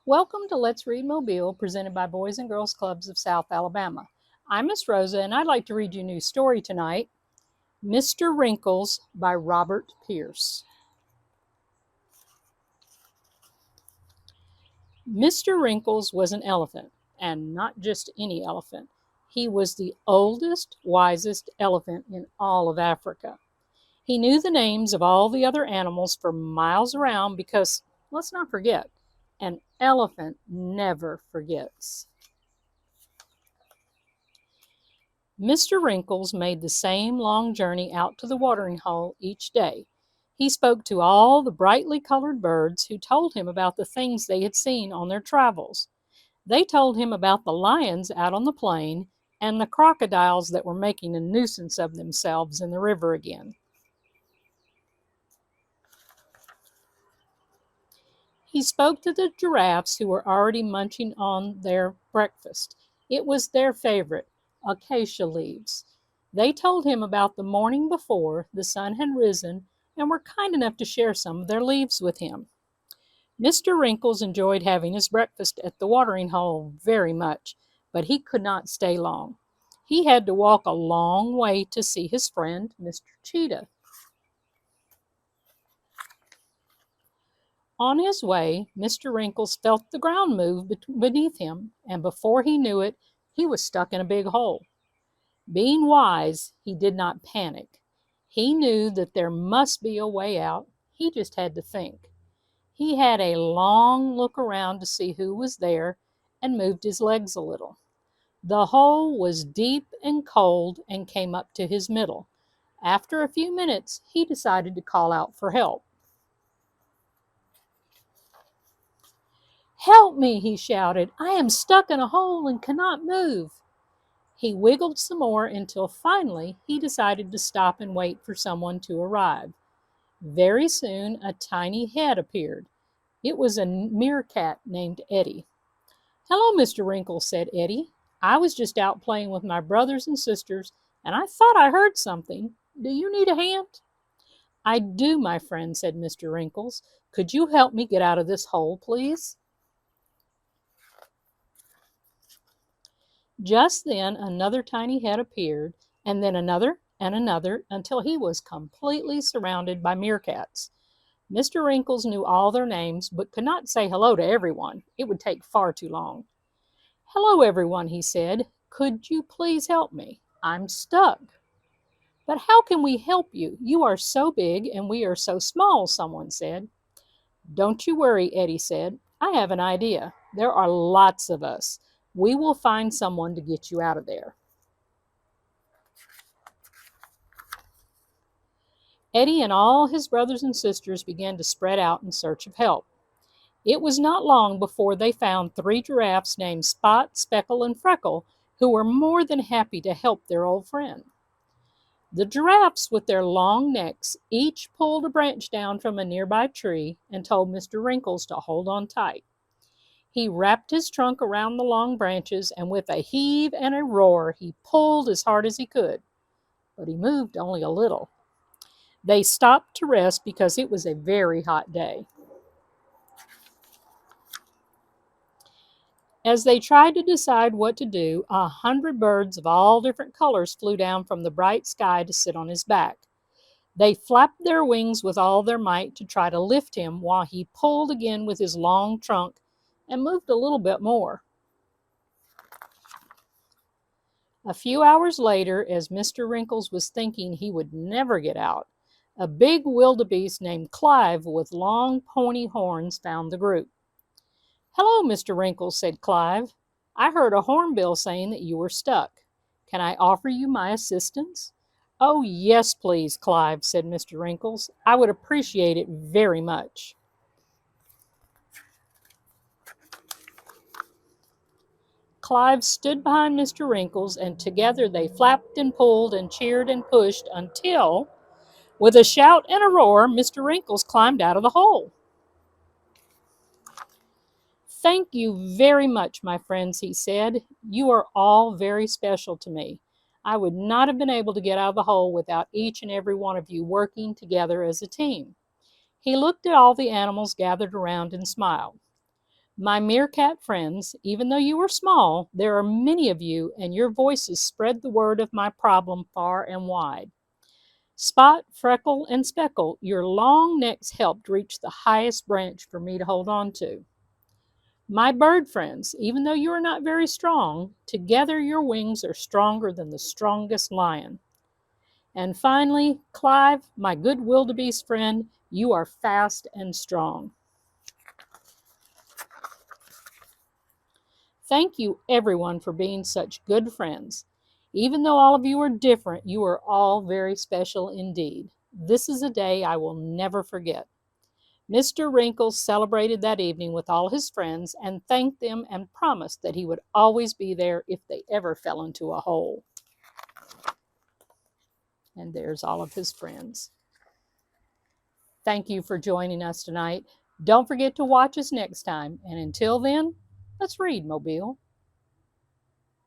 Welcome to Let's Read Mobile, presented by Boys and Girls Clubs of South Alabama. I'm Miss Rosa, and I'd like to read you a new story tonight, Mr. Wrinkles by Robert Pearce. Mr. Wrinkles was an elephant, and not just any elephant. He was the oldest, wisest elephant in all of Africa. He knew the names of all the other animals for miles around because, let's not forget, an elephant never forgets. Mr. Wrinkles made the same long journey out to the watering hole each day. He spoke to all the brightly colored birds who told him about the things they had seen on their travels. They told him about the lions out on the plain and the crocodiles that were making a nuisance of themselves in the river again. He spoke to the giraffes who were already munching on their breakfast. It was their favorite, acacia leaves. They told him about the morning before the sun had risen and were kind enough to share some of their leaves with him. Mr. Wrinkles enjoyed having his breakfast at the watering hole very much, but he could not stay long. He had to walk a long way to see his friend, Mr. Cheetah. On his way, Mr. Wrinkles felt the ground move beneath him, and before he knew it, he was stuck in a big hole. Being wise, he did not panic. He knew that there must be a way out. He just had to think. He had a long look around to see who was there and moved his legs a little. The hole was deep and cold and came up to his middle. After a few minutes, he decided to call out for help. "Help me," he shouted. "I am stuck in a hole and cannot move." He wiggled some more until finally he decided to stop and wait for someone to arrive. Very soon a tiny head appeared. It was a meerkat named Eddie. "Hello, Mr. Wrinkles," said Eddie. "I was just out playing with my brothers and sisters, and I thought I heard something. Do you need a hand?" "I do, my friend," said Mr. Wrinkles. "Could you help me get out of this hole, please?" Just then another tiny head appeared, and then another and another, until he was completely surrounded by meerkats. Mr. Wrinkles knew all their names, but could not say hello to everyone. It would take far too long. "Hello, everyone," he said. "Could you please help me? I'm stuck." "But how can we help you? You are so big and we are so small," someone said. "Don't you worry," Eddie said. "I have an idea. There are lots of us. We will find someone to get you out of there." Eddie and all his brothers and sisters began to spread out in search of help. It was not long before they found 3 giraffes named Spot, Speckle, and Freckle, who were more than happy to help their old friend. The giraffes, with their long necks, each pulled a branch down from a nearby tree and told Mr. Wrinkles to hold on tight. He wrapped his trunk around the long branches, and with a heave and a roar, he pulled as hard as he could. But he moved only a little. They stopped to rest because it was a very hot day. As they tried to decide what to do, 100 birds of all different colors flew down from the bright sky to sit on his back. They flapped their wings with all their might to try to lift him while he pulled again with his long trunk and moved a little bit more. A few hours later, as Mr. Wrinkles was thinking he would never get out, a big wildebeest named Clive with long pointy horns found the group. "Hello, Mr. Wrinkles," said Clive. "I heard a hornbill saying that you were stuck. Can I offer you my assistance?" "Oh, yes, please, Clive," said Mr. Wrinkles. "I would appreciate it very much." Clive stood behind Mr. Wrinkles, and together they flapped and pulled and cheered and pushed until, with a shout and a roar, Mr. Wrinkles climbed out of the hole. "Thank you very much, my friends," he said. "You are all very special to me. I would not have been able to get out of the hole without each and every one of you working together as a team." He looked at all the animals gathered around and smiled. My meerkat friends, even though you are small, there are many of you, and your voices spread the word of my problem far and wide. Spot, Freckle, and Speckle, your long necks helped reach the highest branch for me to hold on to. My bird friends, even though you are not very strong, together your wings are stronger than the strongest lion. And finally, Clive, my good wildebeest friend, you are fast and strong. Thank you, everyone, for being such good friends. Even though all of you are different, you are all very special indeed. This is a day I will never forget. Mr. Wrinkles celebrated that evening with all his friends and thanked them and promised that he would always be there if they ever fell into a hole. And there's all of his friends. Thank you for joining us tonight. Don't forget to watch us next time. And until then, let's read, Mobile.